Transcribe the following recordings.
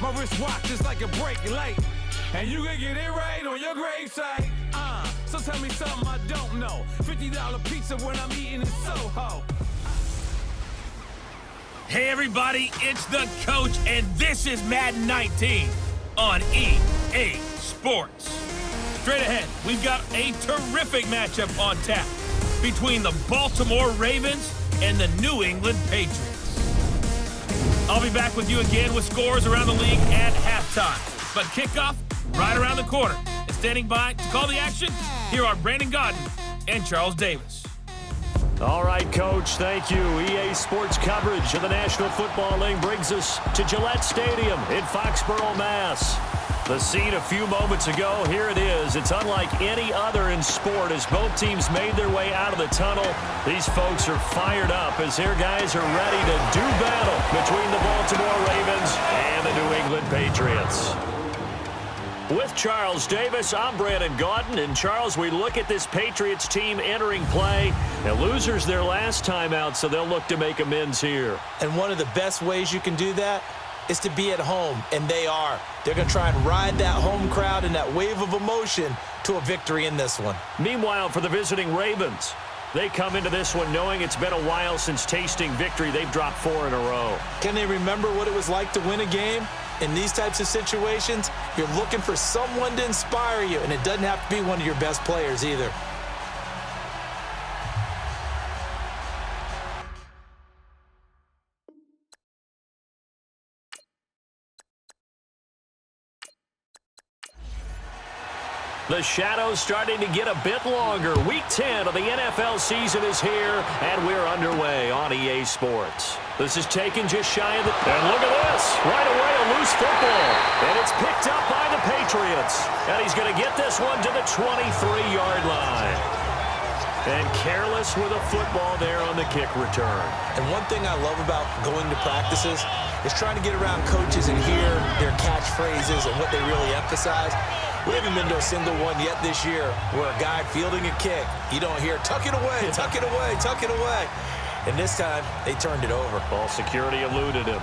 My wristwatch is like a break late. And you can get it right on your gravesite. So tell me something I don't know. $50 pizza when I'm eating in Soho. Hey everybody, it's the coach, and this is Madden 19 on EA Sports. Straight ahead, we've got a terrific matchup on tap between the Baltimore Ravens and the New England Patriots. I'll be back with you again with scores around the league at halftime. But kickoff right around the corner. And standing by to call the action, here are Brandon Godden and Charles Davis. All right, Coach, thank you. EA Sports coverage of the National Football League brings us to Gillette Stadium in Foxborough, Mass. The scene a few moments ago, here it is. It's unlike any other in sport as both teams made their way out of the tunnel. These folks are fired up as their guys are ready to do battle between the Baltimore Ravens and the New England Patriots. With Charles Davis, I'm Brandon Gaudin. And Charles, we look at this Patriots team entering play. The losers their last time out, so they'll look to make amends here. And one of the best ways you can do that is to be at home, and they are. They're going to try and ride that home crowd and that wave of emotion to a victory in this one. Meanwhile, for the visiting Ravens, they come into this one knowing it's been a while since tasting victory. They've dropped 4 in a row. Can they remember what it was like to win a game? In these types of situations, you're looking for someone to inspire you, and it doesn't have to be one of your best players either. The shadow's starting to get a bit longer. Week 10 of the NFL season is here, and we're underway on EA Sports. This is taken just shy of the... And look at this. Right away, a loose football. And it's picked up by the Patriots. And he's going to get this one to the 23-yard line. And careless with a football there on the kick return. And one thing I love about going to practices is trying to get around coaches and hear their catchphrases and what they really emphasize. We haven't been to a single one yet this year where a guy fielding a kick, you don't hear, tuck it away, tuck it away, tuck it away. And this time, they turned it over. Ball security eluded him.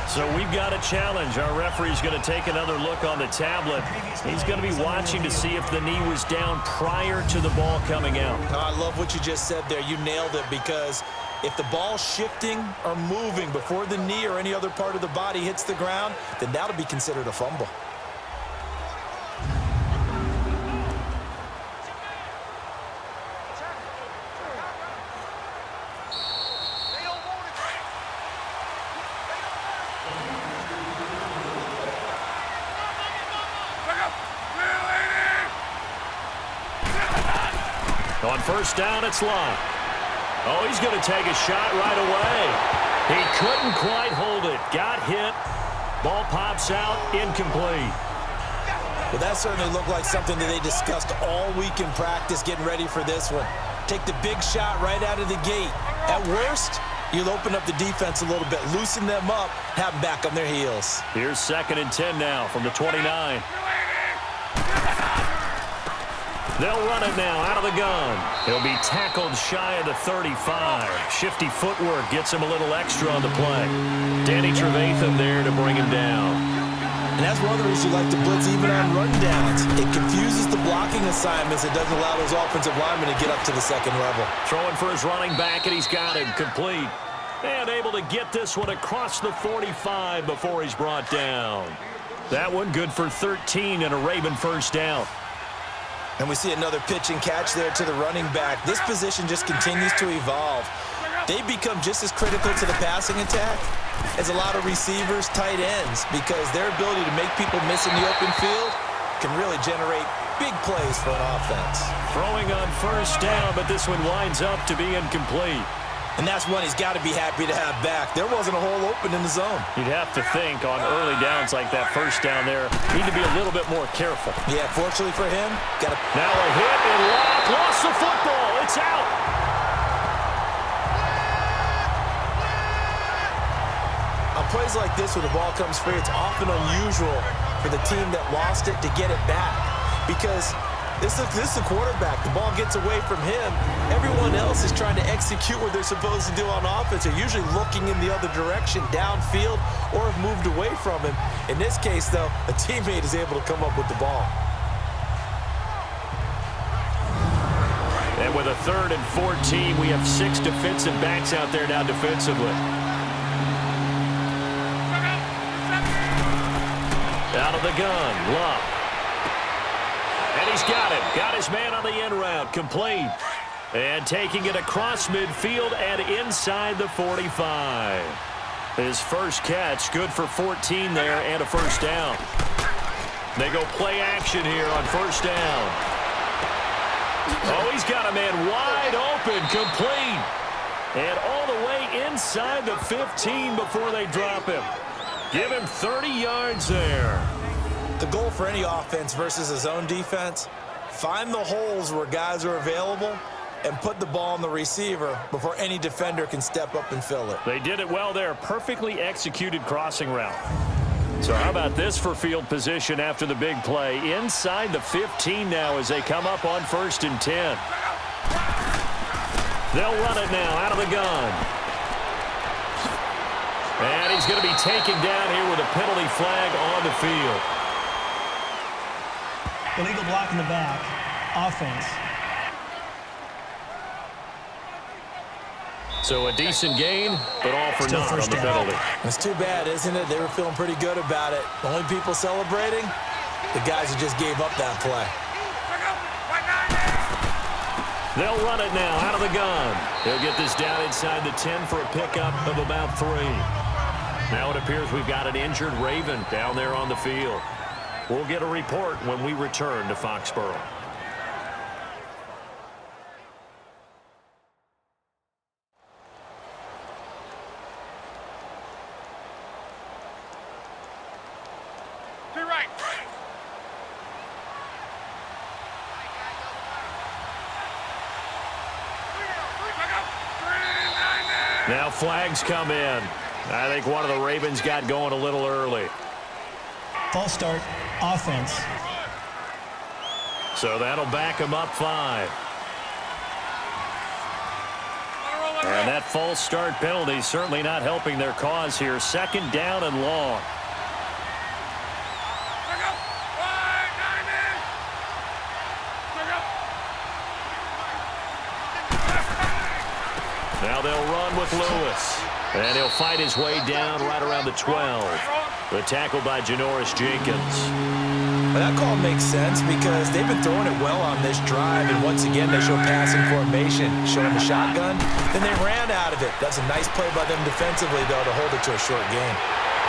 So we've got a challenge. Our referee's going to take another look on the tablet. He's going to be watching to see if the knee was down prior to the ball coming out. I love what you just said there. You nailed it, because if the ball's shifting or moving before the knee or any other part of the body hits the ground, then that'll be considered a fumble. On first down, it's Locke. Oh, he's going to take a shot right away. He couldn't quite hold it. Got hit. Ball pops out. Incomplete. Well, that certainly looked like something that they discussed all week in practice getting ready for this one. Take the big shot right out of the gate. At worst, you'll open up the defense a little bit, loosen them up, have them back on their heels. Here's 2nd and 10 now from the 29. They'll run it now out of the gun. He'll be tackled shy of the 35. Shifty footwork gets him a little extra on the play. Danny Trevathan there to bring him down. And that's one of the reasons you like to blitz even on rundowns. It confuses the blocking assignments. It doesn't allow those offensive linemen to get up to the second level. Throwing for his running back, and he's got it complete. And able to get this one across the 45 before he's brought down. That one good for 13 and a Raven first down. And we see another pitch and catch there to the running back. This position just continues to evolve. They become just as critical to the passing attack as a lot of receivers, tight ends, because their ability to make people miss in the open field can really generate big plays for an offense. Throwing on first down, but this one winds up to be incomplete. And that's one he's got to be happy to have back. There wasn't a hole open in the zone. You'd have to think on early downs like that first down there, need to be a little bit more careful. Yeah, fortunately for him, now a hit and Locke lost the football. It's out. On plays like this where the ball comes free, it's often unusual for the team that lost it to get it back, because This is the quarterback. The ball gets away from him. Everyone else is trying to execute what they're supposed to do on offense. They're usually looking in the other direction, downfield, or have moved away from him. In this case, though, a teammate is able to come up with the ball. And with a 3rd and 14, we have 6 defensive backs out there now defensively. Out of the gun, Love. And he's got it. Got his man on the end route. Complete. And taking it across midfield and inside the 45. His first catch, good for 14 there and a first down. They go play action here on first down. Oh, he's got a man wide open, complete. And all the way inside the 15 before they drop him. Give him 30 yards there. The goal for any offense versus his own defense, find the holes where guys are available and put the ball on the receiver before any defender can step up and fill it. They did it well there. Perfectly executed crossing route. So how about this for field position after the big play? Inside the 15 now as they come up on 1st and 10. They'll run it now out of the gun. And he's going to be taken down here with a penalty flag on the field. Illegal block in the back. Offense. So a decent gain, but all for naught on the penalty. It's too bad, isn't it? They were feeling pretty good about it. The only people celebrating, the guys who just gave up that play. They'll run it now out of the gun. They'll get this down inside the 10 for a pickup of about 3. Now it appears we've got an injured Raven down there on the field. We'll get a report when we return to Foxborough. Now flags come in. I think one of the Ravens got going a little early. False start, offense. So that'll back them up 5. And that false start penalty certainly not helping their cause here. 2nd down and long. Now they'll run with Lewis. And he'll fight his way down right around the 12. The tackle by Janoris Jenkins. Well, that call makes sense because they've been throwing it well on this drive, and once again they show passing formation, showing the shotgun. Then they ran out of it. That's a nice play by them defensively, though, to hold it to a short gain.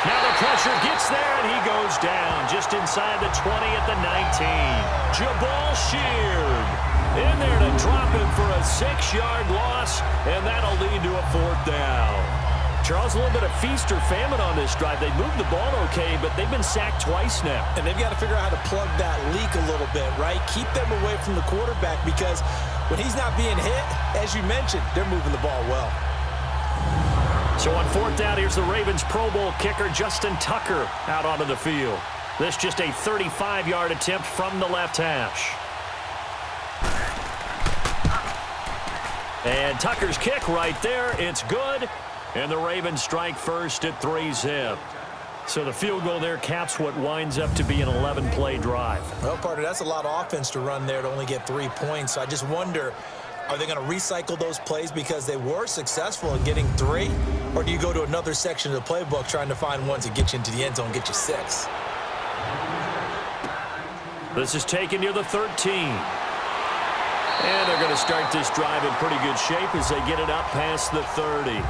Now the pressure gets there, and he goes down just inside the 20 at the 19. Jabal Sheard in there to drop him for a 6-yard loss, and that'll lead to a 4th down. Charles, a little bit of feast or famine on this drive. They moved the ball okay, but they've been sacked twice now. And they've got to figure out how to plug that leak a little bit, right? Keep them away from the quarterback because when he's not being hit, as you mentioned, they're moving the ball well. So on 4th down, here's the Ravens Pro Bowl kicker Justin Tucker out onto the field. This just a 35-yard attempt from the left hash. And Tucker's kick right there. It's good. And the Ravens strike first at 3-zip. So the field goal there caps what winds up to be an 11-play drive. Well, partner, that's a lot of offense to run there to only get 3 points. So I just wonder, are they going to recycle those plays because they were successful in getting 3? Or do you go to another section of the playbook trying to find ones that get you into the end zone and get you 6? This is taken near the 13. And they're going to start this drive in pretty good shape as they get it up past the 30.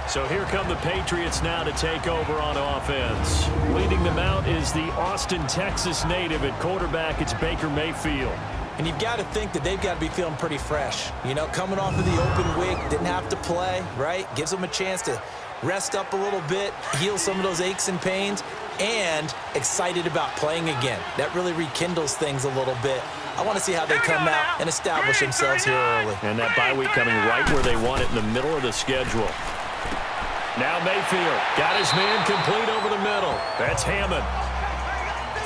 So here come the Patriots now to take over on offense. Leading them out is the Austin, Texas native at quarterback. It's Baker Mayfield. And you've got to think that they've got to be feeling pretty fresh. You know, coming off of the open week, didn't have to play, right? Gives them a chance to rest up a little bit, heal some of those aches and pains, and excited about playing again. That really rekindles things a little bit. I want to see how they come out and establish themselves here early. And that bye week coming right where they want it in the middle of the schedule. Now Mayfield got his man complete over the middle. That's Hammond.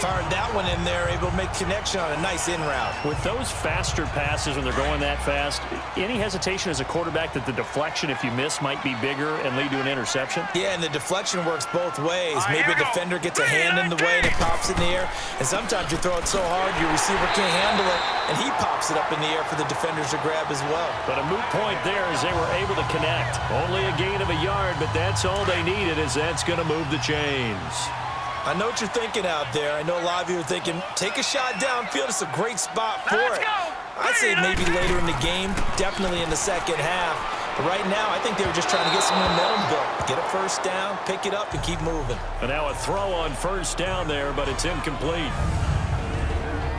Firing that one in there, able to make connection on a nice in route. With those faster passes when they're going that fast, any hesitation as a quarterback that the deflection, if you miss, might be bigger and lead to an interception? Yeah, and the deflection works both ways. Maybe a defender gets a hand in the way and it pops in the air. And sometimes you throw it so hard your receiver can't handle it, and he pops it up in the air for the defenders to grab as well. But a moot point there as they were able to connect. Only a gain of a yard, but that's all they needed, as that's going to move the chains. I know what you're thinking out there. I know a lot of you are thinking, take a shot downfield. It's a great spot for it. I'd say maybe later in the game, definitely in the second half. But right now, I think they were just trying to get some momentum built. Get a first down, pick it up, and keep moving. And now a throw on first down there, but it's incomplete.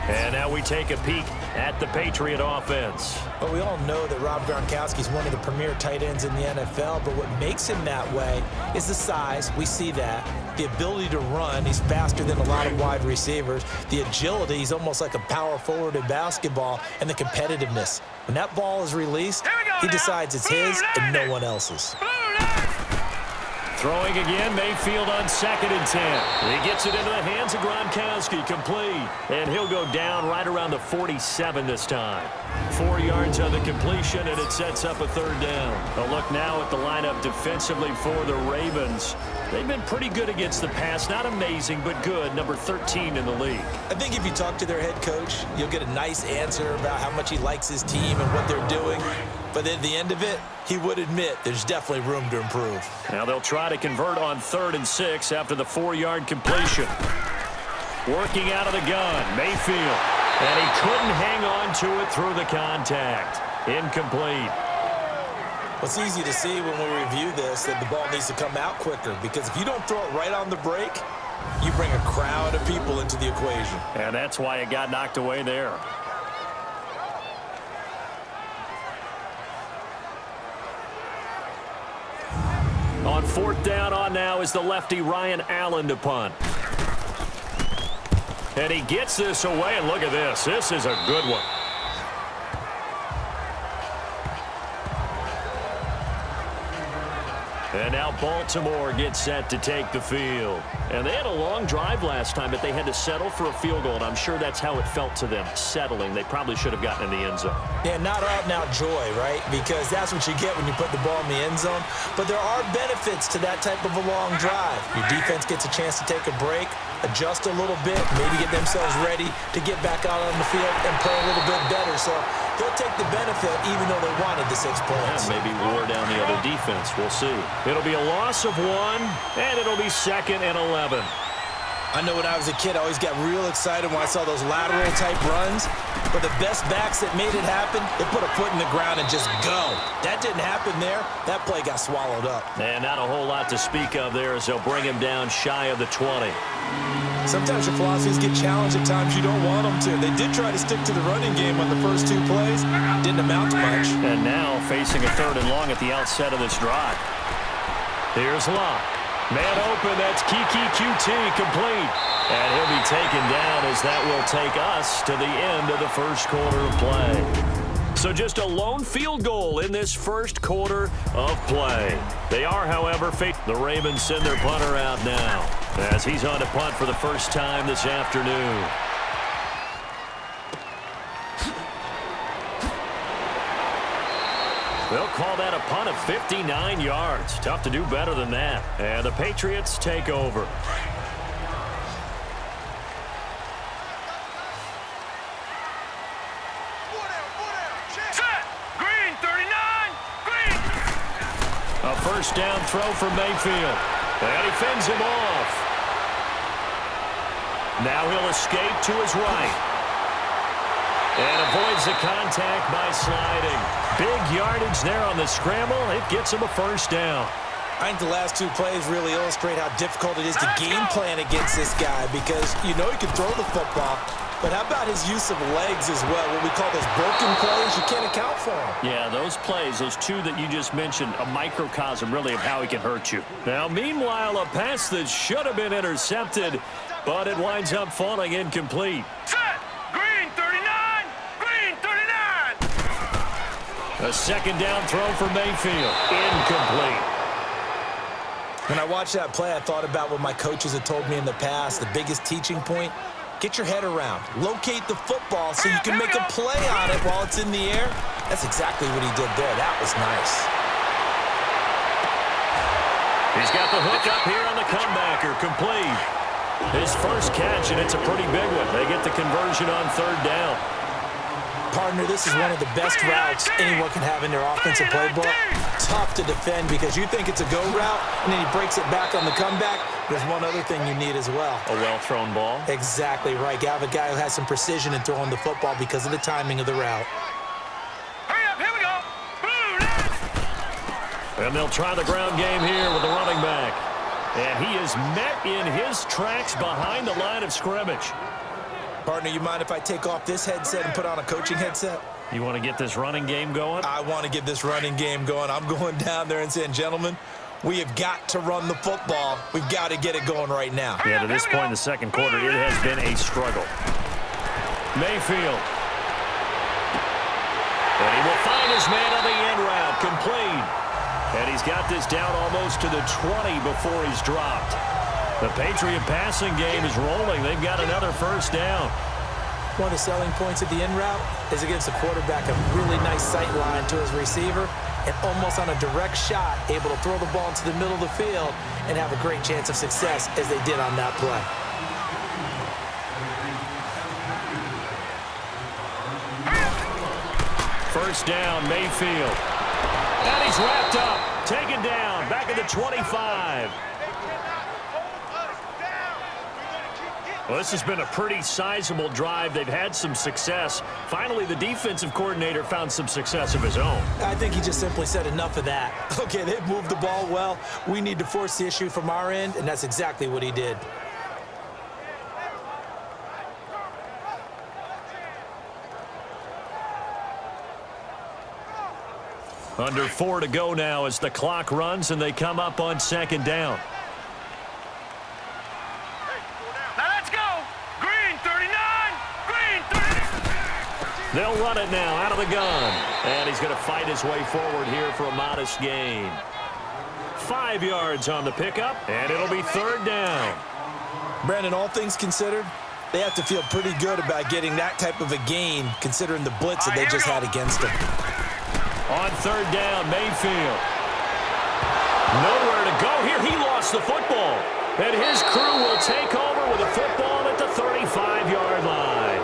And now we take a peek at the Patriot offense. Well, we all know that Rob Gronkowski is one of the premier tight ends in the NFL, but what makes him that way is the size. We see that. The ability to run. He's faster than a lot of wide receivers. The agility. He's almost like a power forward in basketball. And the competitiveness. When that ball is released, he decides it's his and no one else's. Throwing again, Mayfield on 2nd and 10. He gets it into the hands of Gronkowski, complete. And he'll go down right around the 47 this time. 4 yards on the completion, and it sets up a third down. A look now at the lineup defensively for the Ravens. They've been pretty good against the pass. Not amazing, but good. Number 13 in the league. I think if you talk to their head coach, you'll get a nice answer about how much he likes his team and what they're doing. But at the end of it, he would admit there's definitely room to improve. Now they'll try to convert on 3rd and 6 after the 4-yard completion. Working out of the gun, Mayfield. And he couldn't hang on to it through the contact. Incomplete. It's easy to see when we review this that the ball needs to come out quicker, because if you don't throw it right on the break, you bring a crowd of people into the equation. And that's why it got knocked away there. On 4th down on now is the lefty Ryan Allen to punt. And he gets this away, and look at this. This is a good one. And now Baltimore gets set to take the field. And they had a long drive last time, but they had to settle for a field goal, and I'm sure that's how it felt to them, settling. They probably should have gotten in the end zone. Yeah, not out and out joy, right? Because that's what you get when you put the ball in the end zone. But there are benefits to that type of a long drive. Your defense gets a chance to take a break, adjust a little bit, maybe get themselves ready to get back out on the field and play a little bit better. So they'll take the benefit even though they wanted the 6 points. Yeah, maybe wore down the other defense. We'll see. It'll be a loss of 1, and it'll be 2nd and 11. I know when I was a kid, I always got real excited when I saw those lateral-type runs. But the best backs that made it happen, they put a foot in the ground and just go. That didn't happen there. That play got swallowed up. And not a whole lot to speak of there as they'll bring him down shy of the 20. Sometimes your philosophies get challenged at times you don't want them to. They did try to stick to the running game on the first 2 plays. Didn't amount to much. And now facing a 3rd and long at the outset of this drive. Here's Locke. Man open, that's Kiki QT, complete. And he'll be taken down as that will take us to the end of the first quarter of play. So just a lone field goal in this first quarter of play. They are, however, the Ravens send their punter out now as he's on to punt for the first time this afternoon. They'll call that a punt of 59 yards. Tough to do better than that. And the Patriots take over. A first down throw for Mayfield. And he fends him off. Now he'll escape to his right. And avoids the contact by sliding. Big yardage there on the scramble. It gets him a first down. I think the last 2 plays really illustrate how difficult it is to game plan against this guy, because you know he can throw the football, but how about his use of legs as well? What we call those broken plays, you can't account for them. Yeah, those plays, those 2 that you just mentioned, a microcosm really of how he can hurt you. Now, meanwhile, a pass that should have been intercepted, but it winds up falling incomplete. A second down throw for Mayfield. Incomplete. When I watched that play, I thought about what my coaches had told me in the past. The biggest teaching point, get your head around. Locate the football so you can make a play on it while it's in the air. That's exactly what he did there. That was nice. He's got the hook up here on the comebacker, complete. His first catch, and it's a pretty big one. They get the conversion on third down. Partner, this is one of the best routes anyone can have in their offensive playbook. Tough to defend because you think it's a go route, and then he breaks it back on the comeback. There's one other thing you need as well. A well-thrown ball. Exactly right. You have a guy who has some precision in throwing the football because of the timing of the route. Hurry up, here we go. And they'll try the ground game here with the running back. And he is met in his tracks behind the line of scrimmage. Partner, you mind if I take off this headset and put on a coaching headset? You want to get this running game going? I want to get this running game going. I'm going down there and saying, gentlemen, we have got to run the football. We've got to get it going right now. Yeah, to this point in the second quarter, it has been a struggle. Mayfield. And he will find his man on the end route, complete. And he's got this down almost to the 20 before he's dropped. The Patriot passing game is rolling. They've got another first down. One of the selling points of the in route is against the quarterback, a really nice sight line to his receiver, and almost on a direct shot, able to throw the ball into the middle of the field and have a great chance of success as they did on that play. First down, Mayfield. And he's wrapped up, taken down, back at the 25. Well, this has been a pretty sizable drive. They've had some success. Finally, the defensive coordinator found some success of his own. I think he just simply said enough of that. Okay, they've moved the ball well. We need to force the issue from our end, and that's exactly what he did. Under 4 to go now as the clock runs and they come up on second down. Now let's go. Green 39. Green 39. They'll run it now out of the gun. And he's going to fight his way forward here for a modest gain. 5 yards on the pickup, and it'll be third down. Brandon, all things considered, they have to feel pretty good about getting that type of a gain considering the blitz that they just had against them. On third down, Mayfield. Nowhere to go here. He lost the football. And his crew will take over with a football at the 35-yard line.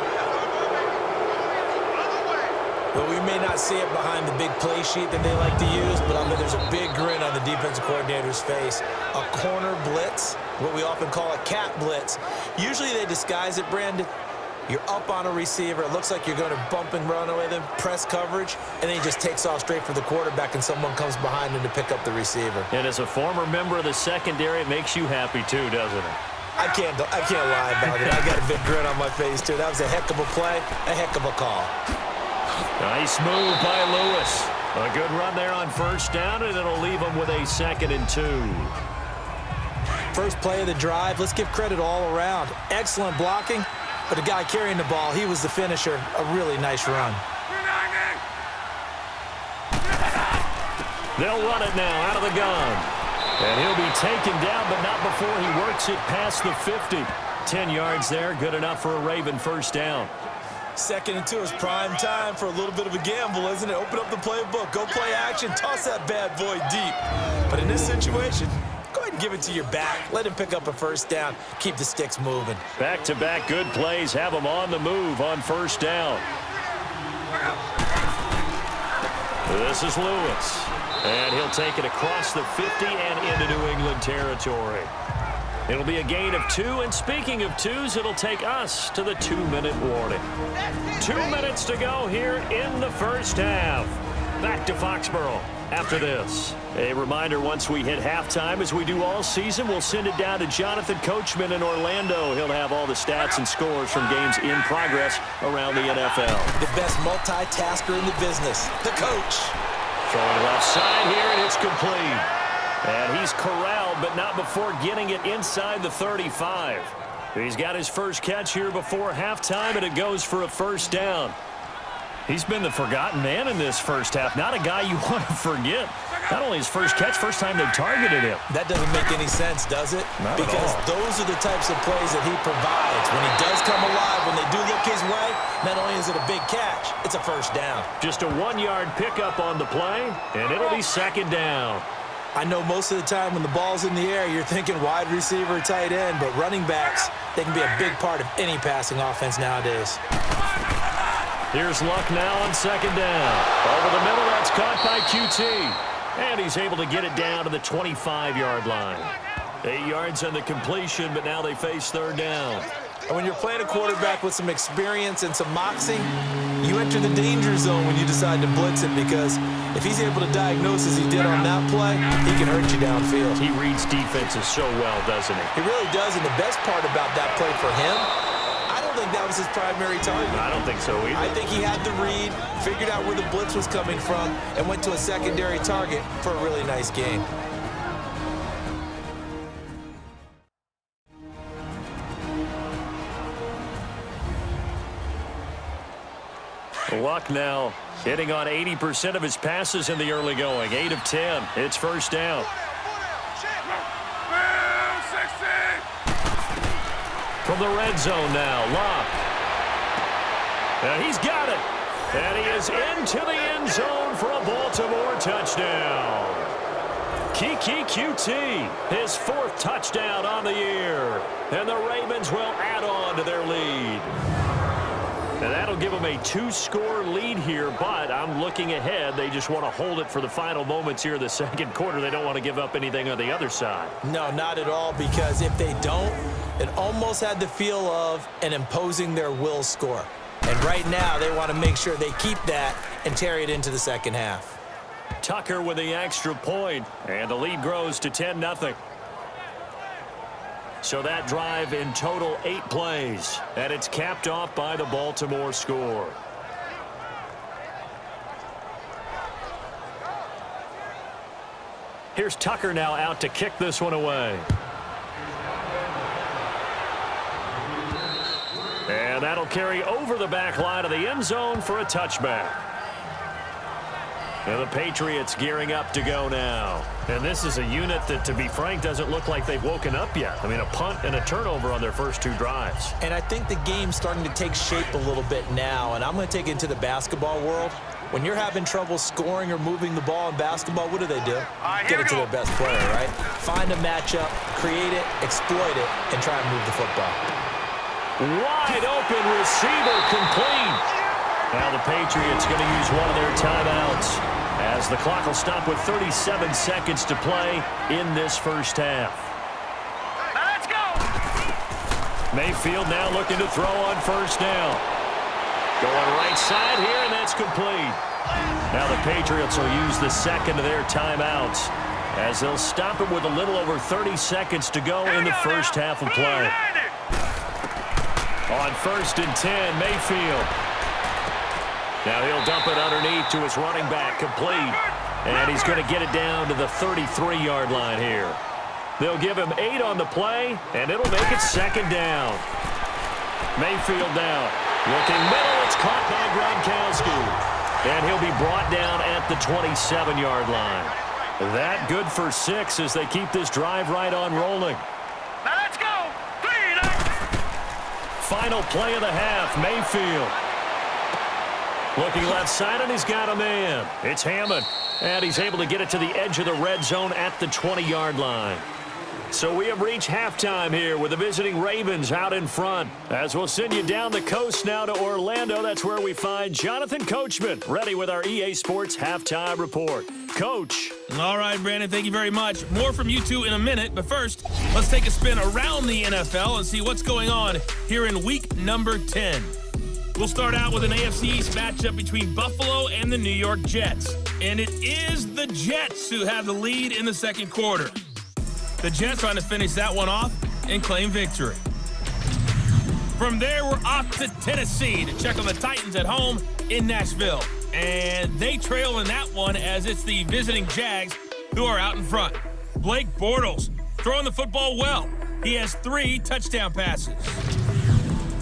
Well, we may not see it behind the big play sheet that they like to use, but I bet there's a big grin on the defensive coordinator's face. A corner blitz, what we often call a cat blitz. Usually they disguise it, Brandon. You're up on a receiver. It looks like you're going to bump and run with him, press coverage, and then he just takes off straight for the quarterback, and someone comes behind him to pick up the receiver. And as a former member of the secondary, it makes you happy too, doesn't it? I can't lie about it. I got a big grin on my face, too. That was a heck of a play, a heck of a call. Nice move by Lewis. A good run there on first down, and it'll leave him with a 2nd and 2. First play of the drive. Let's give credit all around. Excellent blocking. But the guy carrying the ball, he was the finisher. A really nice run. They'll run it now out of the gun. And he'll be taken down, but not before he works it past the 50. 10 yards there, good enough for a Raven first down. 2nd and 2 is prime time for a little bit of a gamble, isn't it? Open up the playbook, go play action, toss that bad boy deep. But in this situation, go ahead and give it to your back. Let him pick up a first down. Keep the sticks moving. Back-to-back good plays have him on the move on first down. This is Lewis. And he'll take it across the 50 and into New England territory. It'll be a gain of 2, and speaking of 2s, it'll take us to the 2-minute warning. 2 minutes to go here in the first half. Back to Foxborough after this. A reminder, once we hit halftime, as we do all season, we'll send it down to Jonathan Coachman in Orlando. He'll have all the stats and scores from games in progress around the NFL. The best multitasker in the business, the coach. Throwing left side here, and it's complete. And he's corralled, but not before getting it inside the 35. He's got his first catch here before halftime, and it goes for a first down. He's been the forgotten man in this first half. Not a guy you want to forget. Not only his first catch, first time they've targeted him. That doesn't make any sense, does it? Not because at all. those are the types of plays that he provides. When he does come alive, when they do look his way, not only is it a big catch, it's a first down. Just a 1-yard pickup on the play, and it'll be second down. I know most of the time when the ball's in the air, you're thinking wide receiver, tight end, but running backs, they can be a big part of any passing offense nowadays. Here's Luck now on second down. Over the middle, that's caught by QT. And he's able to get it down to the 25-yard line. 8 yards on the completion, but now they face third down. And when you're playing a quarterback with some experience and some moxie, you enter the danger zone when you decide to blitz him, because if he's able to diagnose as he did on that play, he can hurt you downfield. He reads defenses so well, doesn't he? He really does, and the best part about that play for him, I don't think that was his primary target. I don't think so either. I think he had the read, figured out where the blitz was coming from, and went to a secondary target for a really nice game. Luck now hitting on 80% of his passes in the early going. 8 of 10. It's first down. From the red zone now, Luck. And he's got it. And he is into the end zone for a Baltimore touchdown. Kiki QT, his 4th touchdown on the year. And the Ravens will add on to their lead. And that'll give them a 2-score lead here, but I'm looking ahead. They just want to hold it for the final moments here in the second quarter. They don't want to give up anything on the other side. No, not at all, because if they don't, it almost had the feel of an imposing their will score. And right now, they want to make sure they keep that and carry it into the second half. Tucker with the extra point, and the lead grows to 10-0. So that drive in total 8 plays, and it's capped off by the Baltimore score. Here's Tucker now out to kick this one away. And that'll carry over the back line of the end zone for a touchback. And the Patriots gearing up to go now. And this is a unit that, to be frank, doesn't look like they've woken up yet. I mean, a punt and a turnover on their first 2 drives. And I think the game's starting to take shape a little bit now, and I'm going to take it into the basketball world. When you're having trouble scoring or moving the ball in basketball, what do? Get it to their best player, right? Find a matchup, create it, exploit it, and try and move the football. Wide open receiver complete. Now the Patriots going to use one of their timeouts as the clock will stop with 37 seconds to play in this first half. Let's go. Mayfield now looking to throw on first down. Going right side here, and that's complete. Now the Patriots will use the second of their timeouts as they'll stop it with a little over 30 seconds to go in the first half of play. On 1st and 10, Mayfield. Now he'll dump it underneath to his running back, complete. And he's going to get it down to the 33-yard line here. They'll give him 8 on the play, and it'll make it second down. Mayfield now. Looking middle, it's caught by Gronkowski. And he'll be brought down at the 27-yard line. That good for 6 as they keep this drive right on rolling. Now let's go. Final play of the half, Mayfield. Looking left side, and he's got a man. It's Hammond, and he's able to get it to the edge of the red zone at the 20-yard line. So we have reached halftime here with the visiting Ravens out in front. As we'll send you down the coast now to Orlando, that's where we find Jonathan Coachman, ready with our EA Sports Halftime Report. Coach. All right, Brandon, thank you very much. More from you two in a minute, but first, let's take a spin around the NFL and see what's going on here in week number 10. We'll start out with an AFC East matchup between Buffalo and the New York Jets. And it is the Jets who have the lead in the second quarter. The Jets trying to finish that one off and claim victory. From there, we're off to Tennessee to check on the Titans at home in Nashville. And they trail in that one as it's the visiting Jags who are out in front. Blake Bortles throwing the football well. He has 3 touchdown passes.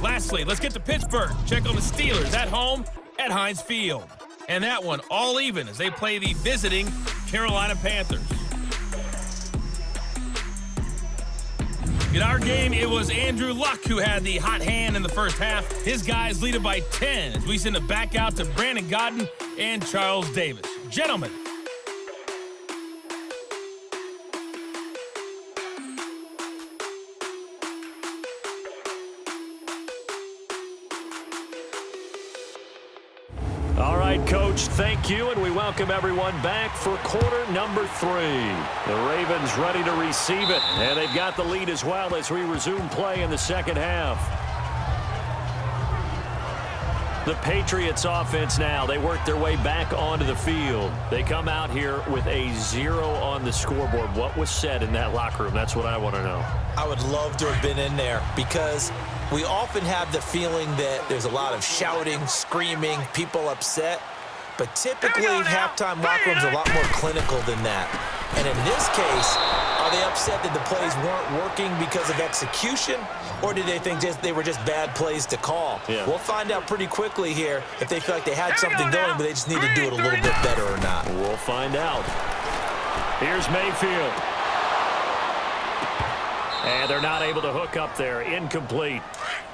Lastly, let's get to Pittsburgh. Check on the Steelers at home at Heinz Field. And that one all even as they play the visiting Carolina Panthers. In our game, it was Andrew Luck who had the hot hand in the first half. His guys lead it by 10 as we send it back out to Brandon Godden and Charles Davis. Gentlemen. All right, Coach, thank you, and we welcome everyone back for quarter number 3. The Ravens ready to receive it, and they've got the lead as well as we resume play in the second half. The Patriots offense now, they work their way back onto the field. They come out here with a 0 on the scoreboard. What was said in that locker room? That's what I want to know. I would love to have been in there because we often have the feeling that there's a lot of shouting, screaming, people upset. But typically, halftime locker rooms are a lot more clinical than that. And in this case, are they upset that the plays weren't working because of execution? Or did they think they were just bad plays to call? Yeah. We'll find out pretty quickly here if they feel like they had something going, but they just need to do it a little bit better or not. We'll find out. Here's Mayfield. And they're not able to hook up there. Incomplete.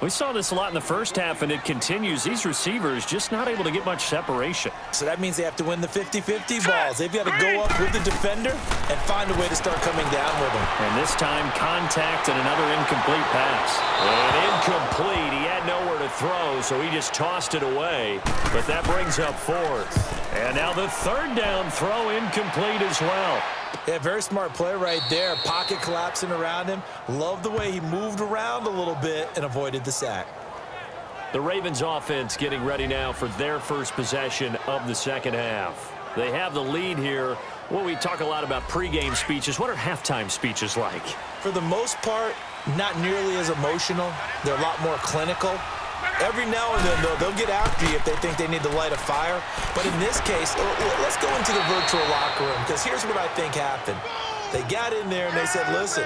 We saw this a lot in the first half, and it continues. These receivers just not able to get much separation. So that means they have to win the 50-50 balls. They've got to go up with the defender and find a way to start coming down with them. And this time, contact and another incomplete pass. And incomplete. He had nowhere to throw, so he just tossed it away. But that brings up 4th. And now the 3rd down throw incomplete as well. Yeah, very smart play right there. Pocket collapsing around him. Love the way he moved around a little bit and avoided the sack. The Ravens offense getting ready now for their first possession of the second half. They have the lead here. Well, we talk a lot about pregame speeches. What are halftime speeches like? For the most part, not nearly as emotional. They're a lot more clinical. Every now and then, though, they'll get after you if they think they need to light a fire. But in this case, let's go into the virtual locker room, because here's what I think happened. They got in there and they said, listen,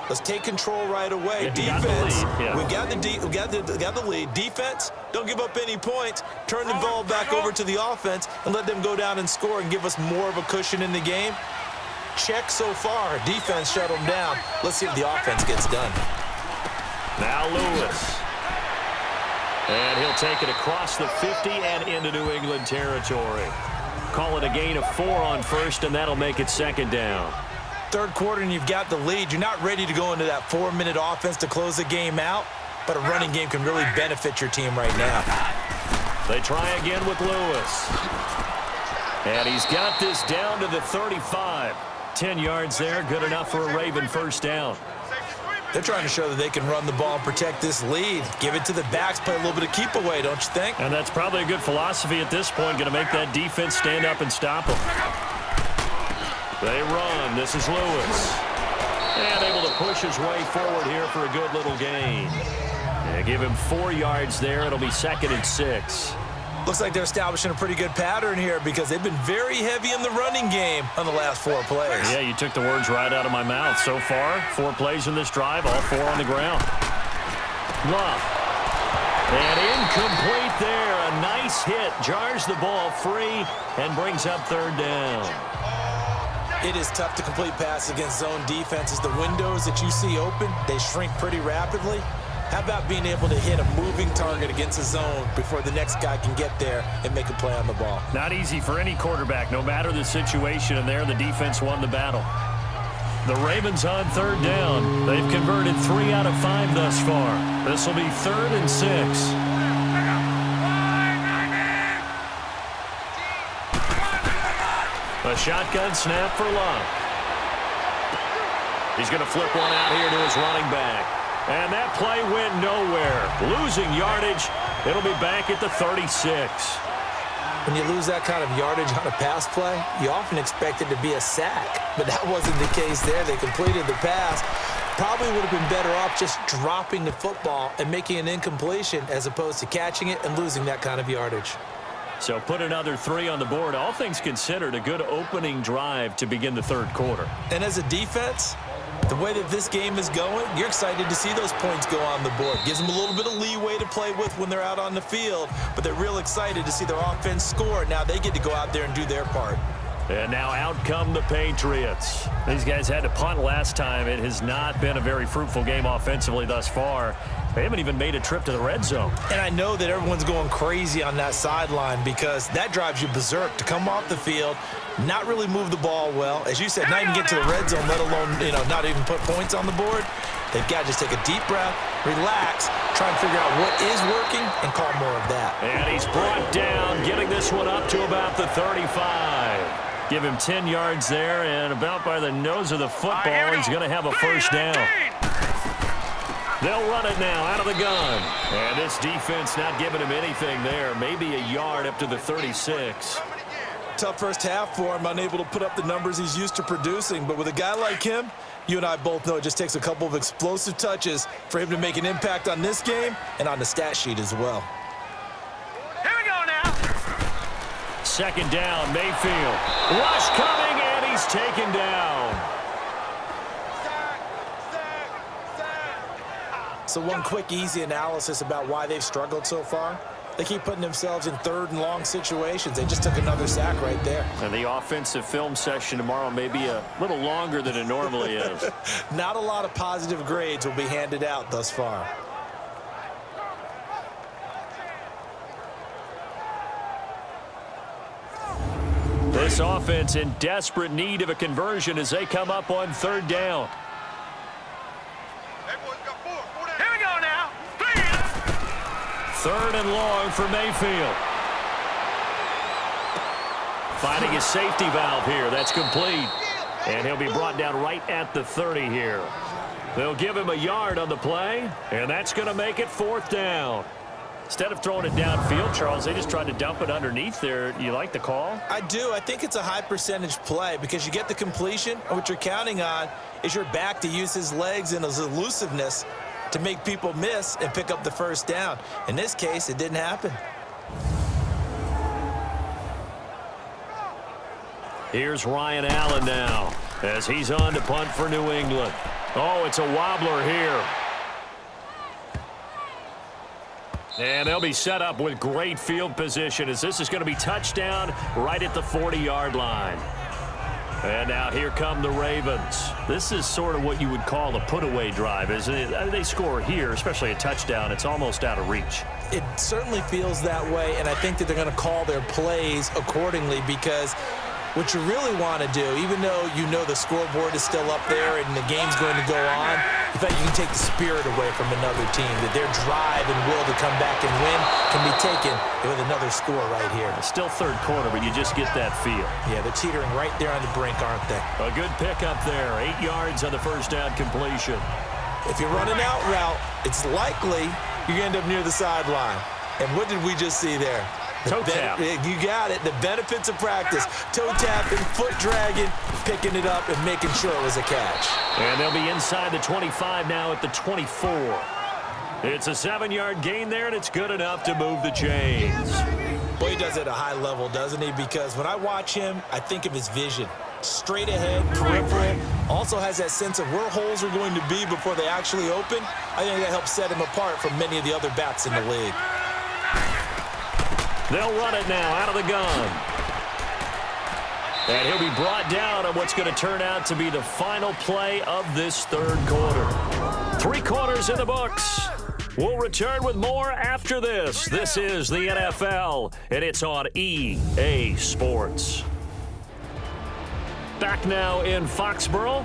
let's take control right away. Defense, we got the lead. Defense, don't give up any points. Turn the ball back over to the offense and let them go down and score and give us more of a cushion in the game. Check so far. Defense shut them down. Let's see if the offense gets done. Now Lewis. And he'll take it across the 50 and into New England territory. Call it a gain of 4 on first, and that'll make it 2nd down. 3rd quarter, and you've got the lead. You're not ready to go into that 4-minute offense to close the game out, but a running game can really benefit your team right now. They try again with Lewis. And he's got this down to the 35. 10 yards there, good enough for a Raven first down. They're trying to show that they can run the ball and protect this lead. Give it to the backs, play a little bit of keep away, don't you think? And that's probably a good philosophy at this point, going to make that defense stand up and stop them. They run. This is Lewis. And able to push his way forward here for a good little gain. Yeah, give him 4 yards there. It'll be 2nd and 6. Looks like they're establishing a pretty good pattern here because they've been very heavy in the running game on the last 4 plays. Yeah, you took the words right out of my mouth. So far, 4 plays in this drive, all 4 on the ground. Love. And incomplete there. A nice hit. Jars the ball free and brings up 3rd down. It is tough to complete passes against zone defenses. The windows that you see open, they shrink pretty rapidly. How about being able to hit a moving target against a zone before the next guy can get there and make a play on the ball? Not easy for any quarterback, no matter the situation, and there the defense won the battle. The Ravens on 3rd down. They've converted 3 out of 5 thus far. This will be 3rd and 6. A shotgun snap for Love. He's going to flip one out here to his running back. And that play went nowhere. Losing yardage. It'll be back at the 36. When you lose that kind of yardage on a pass play, you often expect it to be a sack. But that wasn't the case there. They completed the pass. Probably would have been better off just dropping the football and making an incompletion as opposed to catching it and losing that kind of yardage. So put another 3 on the board. All things considered, a good opening drive to begin the 3rd quarter. And as a defense, The way that this game is going, you're excited to see those points go on the board. Gives them a little bit of leeway to play with when they're out on the field, but they're real excited to see their offense score. Now they get to go out there and do their part. And now out come the Patriots. These guys had to punt last time. It has not been a very fruitful game offensively thus far. They haven't even made a trip to the red zone. And I know that everyone's going crazy on that sideline because that drives you berserk to come off the field, not really move the ball well. As you said, not even get to the red zone, let alone, not even put points on the board. They've got to just take a deep breath, relax, try and figure out what is working, and call more of that. And he's brought down, getting this one up to about the 35. Give him 10 yards there, and about by the nose of the football, he's going to have a first down. They'll run it now out of the gun. And this defense not giving him anything there. Maybe a yard up to the 36. Tough first half for him, unable to put up the numbers he's used to producing. But with a guy like him, you and I both know it just takes a couple of explosive touches for him to make an impact on this game and on the stat sheet as well. Here we go now. Second down, Mayfield. Rush coming, and he's taken down. So one quick, easy analysis about why they've struggled so far. They keep putting themselves in third and long situations. They just took another sack right there. And the offensive film session tomorrow may be a little longer than it normally is. Not a lot of positive grades will be handed out thus far. This offense in desperate need of a conversion as they come up on third down. Here we go now. Third and long for Mayfield. Finding his safety valve here. That's complete. And he'll be brought down right at the 30 here. They'll give him a yard on the play, and that's going to make it fourth down. Instead of throwing it downfield, Charles, they just tried to dump it underneath there. You like the call? I do. I think it's a high percentage play because you get the completion, and what you're counting on is your back to use his legs and his elusiveness to make people miss and pick up the first down. In this case, it didn't happen. Here's Ryan Allen now as he's on to punt for New England. Oh, it's a wobbler here. And they'll be set up with great field position as this is going to be touchdown right at the 40-yard line. And now here come the Ravens. This is sort of what you would call a put-away drive, isn't it? They score here, especially a touchdown. It's almost out of reach. It certainly feels that way, and I think that they're going to call their plays accordingly because what you really want to do, even though you know the scoreboard is still up there and the game's going to go on, in fact, you can take the spirit away from another team, that their drive and will to come back and win can be taken with another score right here. It's still third quarter, but you just get that feel. Yeah, they're teetering right there on the brink, aren't they? A good pickup there. 8 yards on the first down completion. If you run an out route, it's likely you're going to end up near the sideline. And what did we just see there? Toe tap. You got it. The benefits of practice. Toe tapping, foot dragging, picking it up, and making sure it was a catch. And they'll be inside the 25 now at the 24. It's a 7-yard gain there, and it's good enough to move the chains. Boy, he does it at a high level, doesn't he? Because when I watch him, I think of his vision. Straight ahead, peripheral. Also has that sense of where holes are going to be before they actually open. I think that helps set him apart from many of the other backs in the league. They'll run it now out of the gun. And he'll be brought down on what's going to turn out to be the final play of this third quarter. 3 quarters in the books. We'll return with more after this. This is the NFL, and it's on EA Sports. Back now in Foxborough.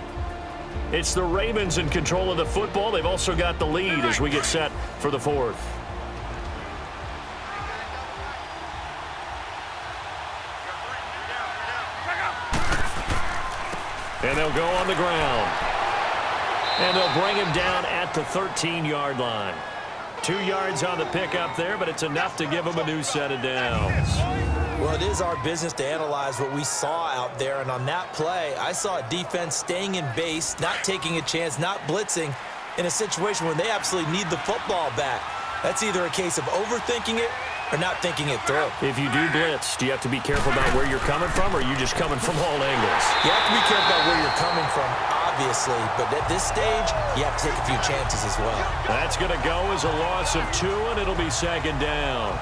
It's the Ravens in control of the football. They've also got the lead as we get set for the fourth. And they'll go on the ground. And they'll bring him down at the 13-yard line. 2 yards on the pickup there, but it's enough to give him a new set of downs. Well, it is our business to analyze what we saw out there, and on that play, I saw a defense staying in base, not taking a chance, not blitzing in a situation where they absolutely need the football back. That's either a case of overthinking it or not thinking it through. If you do blitz, do you have to be careful about where you're coming from, or are you just coming from all angles? You have to be careful about where you're coming from, obviously. But at this stage, you have to take a few chances as well. That's going to go as a loss of 2, and it'll be second down.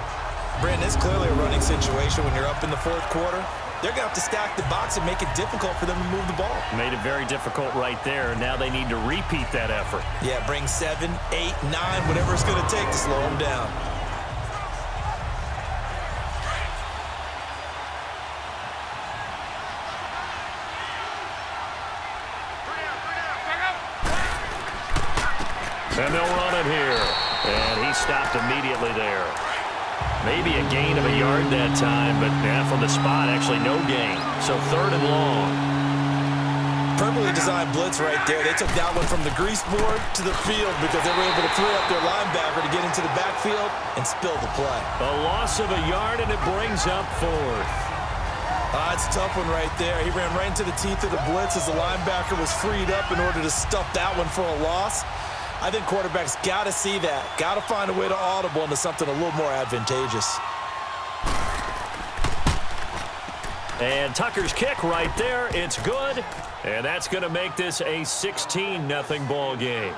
Brandon, it's clearly a running situation when you're up in the fourth quarter. They're going to have to stack the box and make it difficult for them to move the ball. Made it very difficult right there. Now they need to repeat that effort. Yeah, bring 7, 8, 9, whatever it's going to take to slow them down. And they'll run it here. And he stopped immediately there. Maybe a gain of a yard that time, but from the spot, actually no gain. So 3rd and long. Perfectly designed blitz right there. They took that one from the grease board to the field because they were able to free up their linebacker to get into the backfield and spill the play. A loss of a yard, and it brings up 4th. It's a tough one right there. He ran right into the teeth of the blitz as the linebacker was freed up in order to stuff that one for a loss. I think quarterbacks got to see that. Got to find a way to audible into something a little more advantageous. And Tucker's kick right there. It's good. And that's going to make this a 16-0 ball game.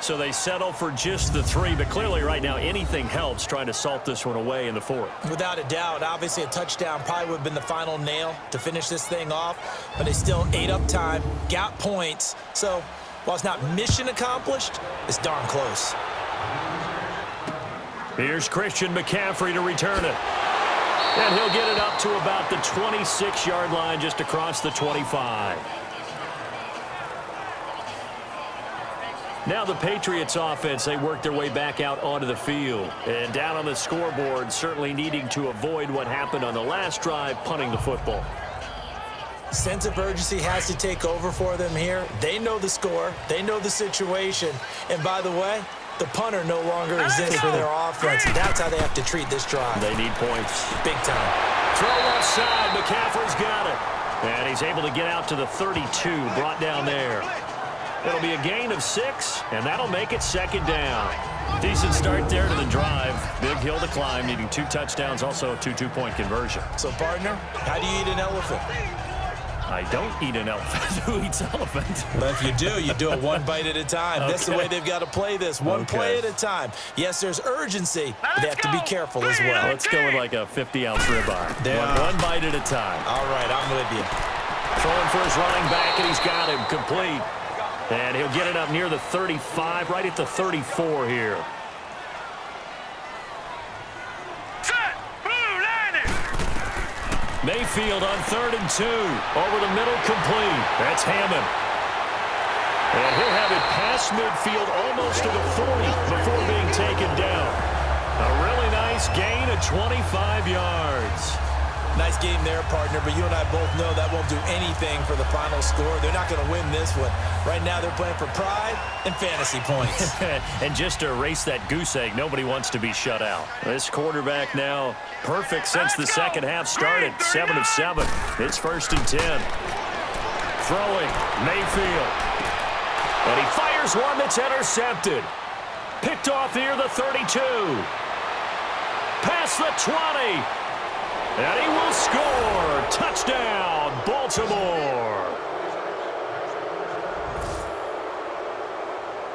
So they settle for just the 3, but clearly right now anything helps trying to salt this one away in the 4th. Without a doubt, obviously a touchdown probably would have been the final nail to finish this thing off, but they still ate up time, got points. So while it's not mission accomplished, it's darn close. Here's Christian McCaffrey to return it. And he'll get it up to about the 26-yard line, just across the 25. Now the Patriots offense, they work their way back out onto the field. And down on the scoreboard, certainly needing to avoid what happened on the last drive, punting the football. Sense of urgency has to take over for them here. They know the score. They know the situation. And by the way, the punter no longer exists for their offense. That's how they have to treat this drive. They need points. Big time. Throw left side. McCaffrey's got it. And he's able to get out to the 32, brought down there. It'll be a gain of 6, and that'll make it second down. Decent start there to the drive. Big hill to climb, needing 2 touchdowns, also a 2-2-point conversion. So, partner, how do you eat an elephant? I don't eat an elephant. Who eats elephant? But if you do it one bite at a time. Okay. That's the way they've got to play this, one play at a time. Yes, there's urgency, but they have to be careful as well. Let's go with like a 50-ounce ribeye. One bite at a time. All right, I'm with you. Throwing for his running back, and he's got him complete. And he'll get it up near the 35, right at the 34 here. Mayfield on 3rd and 2. Over the middle, complete. That's Hammond. And he'll have it past midfield almost to the 40 before being taken down. A really nice gain of 25 yards. Nice game there, partner, but you and I both know that won't do anything for the final score. They're not going to win this one. Right now they're playing for pride and fantasy points. And just to erase that goose egg, nobody wants to be shut out. This quarterback now perfect since the second half started. 7 of 7. It's 1st and 10. Throwing, Mayfield. And he fires one that's intercepted. Picked off near the 32. Past the 20. And he will score. Touchdown, Baltimore.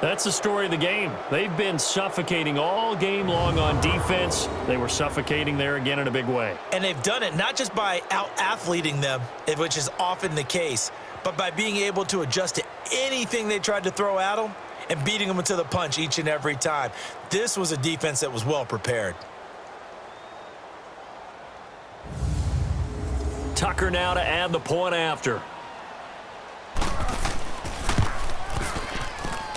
That's the story of the game. They've been suffocating all game long on defense. They were suffocating there again in a big way. And they've done it not just by out-athleting them, which is often the case, but by being able to adjust to anything they tried to throw at them and beating them to the punch each and every time. This was a defense that was well prepared. Tucker now to add the point after.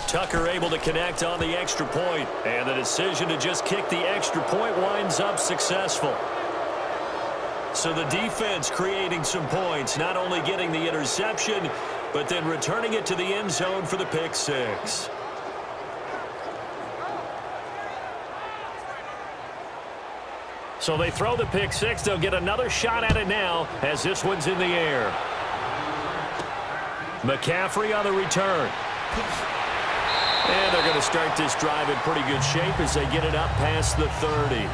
Tucker able to connect on the extra point, and the decision to just kick the extra point winds up successful. So the defense creating some points, not only getting the interception, but then returning it to the end zone for the pick 6. So they throw the pick 6. They'll get another shot at it now as this one's in the air. McCaffrey on the return. And they're going to start this drive in pretty good shape as they get it up past the 30.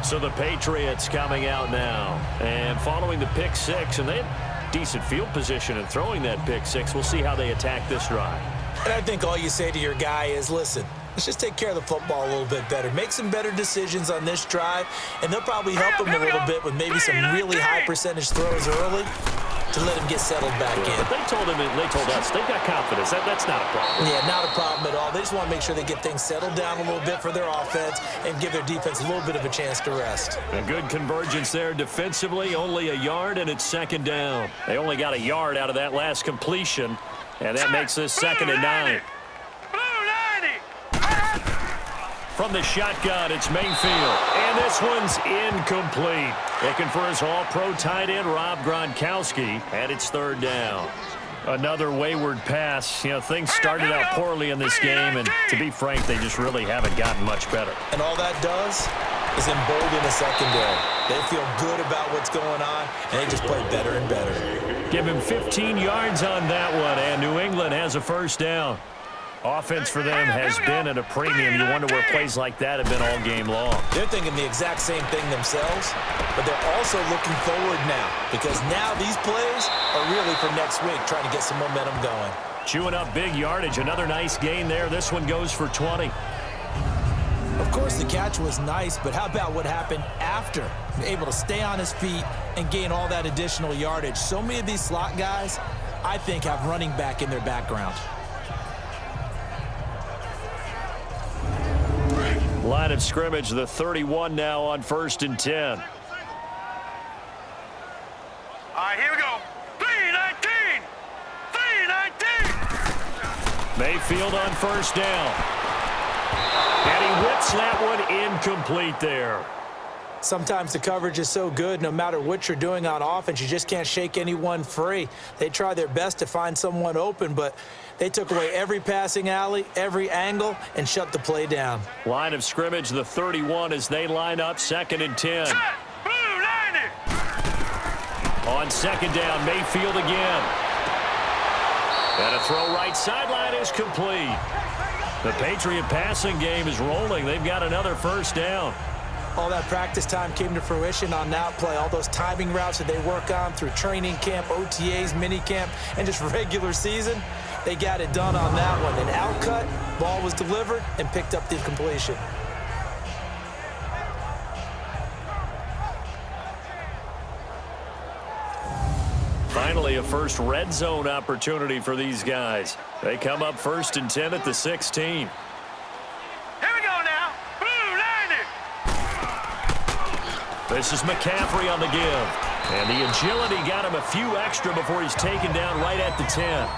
So the Patriots coming out now. And following the pick six, and they had decent field position in throwing that pick six. We'll see how they attack this drive. And I think all you say to your guy is, listen, let's just take care of the football a little bit better. Make some better decisions on this drive, and they'll probably help him a little bit with maybe some really high percentage throws early to let him get settled back in. But they told us they've got confidence. That's not a problem. Yeah, not a problem at all. They just want to make sure they get things settled down a little bit for their offense and give their defense a little bit of a chance to rest. A good convergence there defensively, only a yard, and it's second down. They only got a yard out of that last completion, and that makes this 2nd and 9. From the shotgun, it's Mayfield. And this one's incomplete. Looking for his all-pro tight end, Rob Gronkowski, and it's 3rd down. Another wayward pass. You know, things started out poorly in this game, and to be frank, they just really haven't gotten much better. And all that does is embolden the secondary. They feel good about what's going on, and they just play better and better. Give him 15 yards on that one, and New England has a 1st down. Offense for them has been at a premium. You wonder where plays like that have been all game long. They're thinking the exact same thing themselves, but they're also looking forward now because now these plays are really for next week, trying to get some momentum going. Chewing up big yardage. Another nice gain there. This one goes for 20. Of course, the catch was nice, but how about what happened after? Able to stay on his feet and gain all that additional yardage. So many of these slot guys, I think, have running back in their background. Line of scrimmage, the 31 now on 1st and 10. All right, here we go. 3-19. 3-19. Mayfield on 1st down. And he whips that one incomplete there. Sometimes the coverage is so good, no matter what you're doing on offense, you just can't shake anyone free. They try their best to find someone open, but they took away every passing alley, every angle, and shut the play down. Line of scrimmage, the 31 as they line up 2nd and 10. On 2nd down, Mayfield again. And a throw right sideline is complete. The Patriot passing game is rolling. They've got another 1st down. All that practice time came to fruition on that play. All those timing routes that they work on through training camp, OTAs, minicamp, and just regular season, they got it done on that one. An outcut, ball was delivered, and picked up the completion. Finally, a first red zone opportunity for these guys. They come up 1st and 10 at the 16. This is McCaffrey on the give. And the agility got him a few extra before he's taken down right at the 10.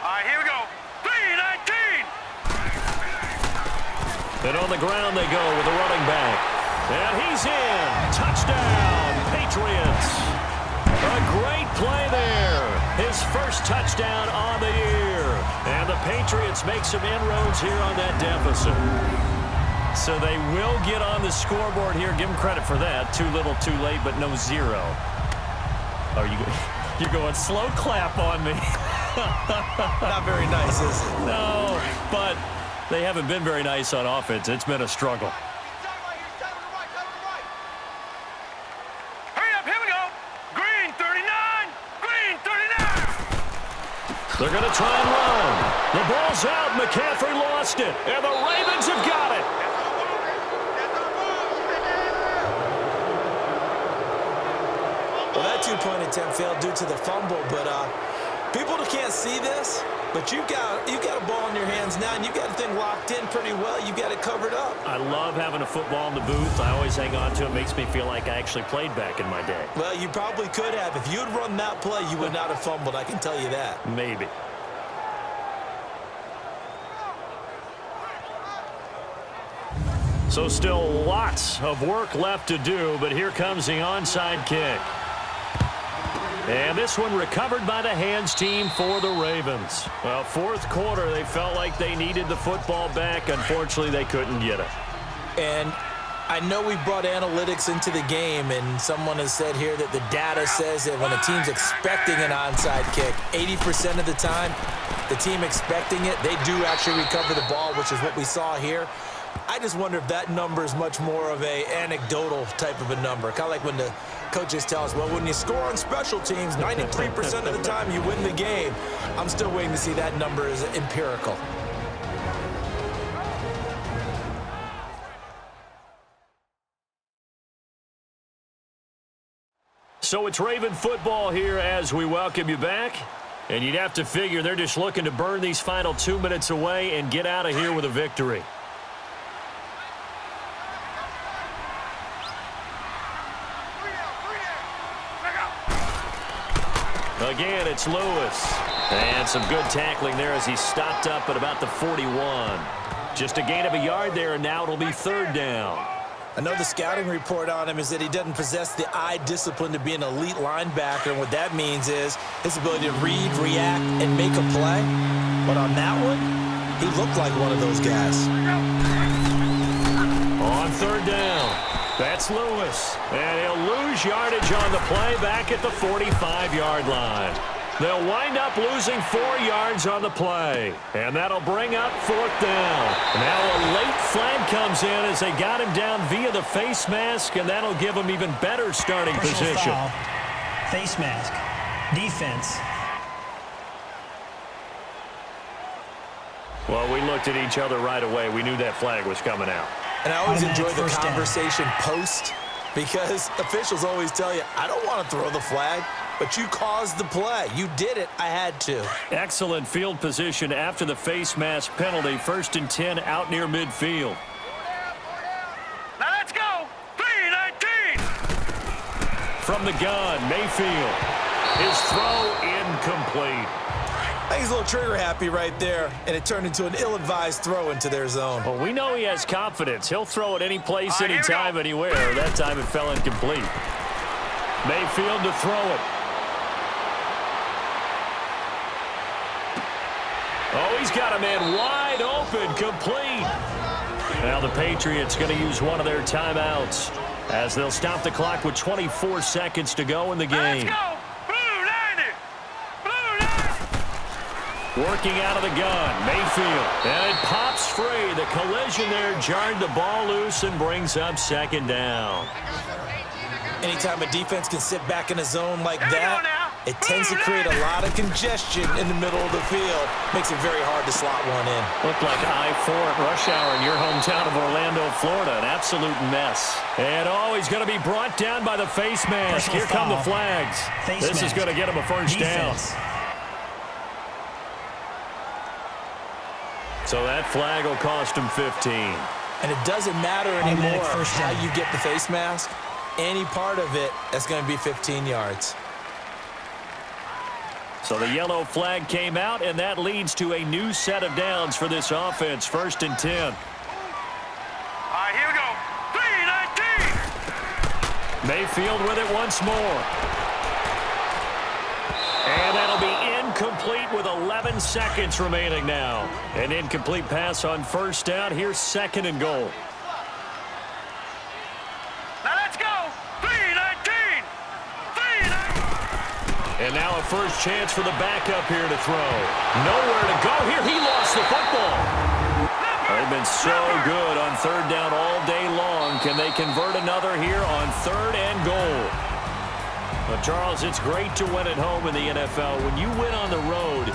All right, here we go. 3-19. And on the ground they go with the running back. And he's in. Touchdown, Patriots. A great play there. His 1st touchdown on the year. And the Patriots make some inroads here on that deficit. So they will get on the scoreboard here. Give them credit for that. Too little, too late, but no 0. Oh, you're going slow clap on me. Not very nice, is it? No, but they haven't been very nice on offense. It's been a struggle. They're going to try and run. The ball's out. McCaffrey lost it. And the Ravens have got it. Well, that two-point attempt failed due to the fumble, but people can't see this, but you've got a ball in your hands now, and you've got the thing locked in pretty well. You've got it covered up. I love having a football in the booth. I always hang on to it. It makes me feel like I actually played back in my day. Well, you probably could have. If you had run that play, you would not have fumbled. I can tell you that. Maybe. So still lots of work left to do, but here comes the onside kick. And this one recovered by the hands team for the Ravens. Well, 4th quarter, they felt like they needed the football back. Unfortunately, they couldn't get it. And I know we brought analytics into the game, and someone has said here that the data says that when a team's expecting an onside kick, 80% of the time, the team expecting it, they do actually recover the ball, which is what we saw here. I just wonder if that number is much more of a anecdotal type of a number. Kind of like when the coaches tell us, well, when you score on special teams, 93% of the time you win the game. I'm still waiting to see that number is empirical. So it's Raven football here as we welcome you back. And you'd have to figure they're just looking to burn these final 2 minutes away and get out of here with a victory. Again, it's Lewis. And some good tackling there as he stopped up at about the 41. Just a gain of a yard there, and now it'll be third down. I know the scouting report on him is that he doesn't possess the eye discipline to be an elite linebacker, and what that means is his ability to read, react, and make a play. But on that one, he looked like one of those guys. On third down, that's Lewis. And he'll lose yardage on the play back at the 45-yard line. They'll wind up losing 4 yards on the play. And that'll bring up fourth down. Now a late flag comes in as they got him down via the face mask, and that'll give him even better starting Personal position. foul, face mask, defense. Well, we looked at each other right away. We knew that flag was coming out. And I always enjoy the First down. conversation post, because officials always tell you, I don't want to throw the flag, but you caused the play. You did it. I had to. Excellent field position after the face mask penalty. 1st and 10 out near midfield. Now let's go. 3-19. From the gun, Mayfield. His throw incomplete. I think he's a little trigger happy right there, and it turned into an ill-advised throw into their zone. Well, we know he has confidence. He'll throw it any place, Here we anytime, go. anywhere. That time it fell incomplete. Mayfield to throw it. Oh, he's got a man wide open, complete. Now the Patriots going to use one of their timeouts as they'll stop the clock with 24 seconds to go in the game. Let's go. Blue 90. Blue 90. Working out of the gun, Mayfield. And it pops free. The collision there jarred the ball loose and brings up second down. Anytime a defense can sit back in a zone like Here we go that, now. it tends to create a lot of congestion in the middle of the field. Makes it very hard to slot one in. Looked like I-4 at rush hour in your hometown of Orlando, Florida. An absolute mess. And he's going to be brought down by the face mask. Personal Here come the foul. flags. Face This is mask. going to get him a first Defense. down. So that flag will cost him 15. And it doesn't matter Automatic anymore first how down. you get the face mask. Any part of it, that's going to be 15 yards. So the yellow flag came out, and that leads to a new set of downs for this offense. 1st and 10. All right, here we go. 3-19. Mayfield with it once more. And that'll be incomplete with 11 seconds remaining now. An incomplete pass on first down. Here's 2nd and goal. Now let's go. 3-19. 3-19. And now a first chance for the backup here to throw. Nowhere to go here. He lost the football. They've been so good on third down all day long. Can they convert another here on 3rd and goal? Well, Charles, it's great to win at home in the NFL. When you win on the road,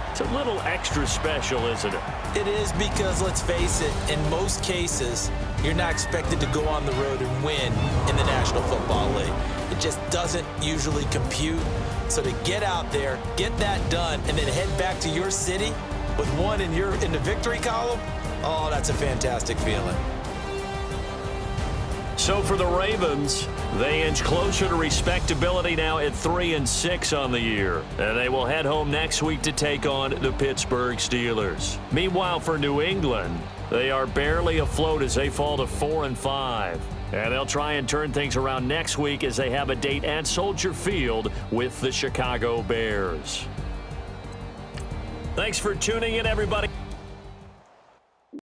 it's a little extra special, isn't it? It is, because, let's face it, in most cases, you're not expected to go on the road and win in the National Football League. It just doesn't usually compute. So to get out there, get that done, and then head back to your city with one in the victory column, oh, that's a fantastic feeling. So for the Ravens, they inch closer to respectability now at 3-6 on the year. And they will head home next week to take on the Pittsburgh Steelers. Meanwhile, for New England, they are barely afloat as they fall to 4-5. And they'll try and turn things around next week as they have a date at Soldier Field with the Chicago Bears. Thanks for tuning in, everybody.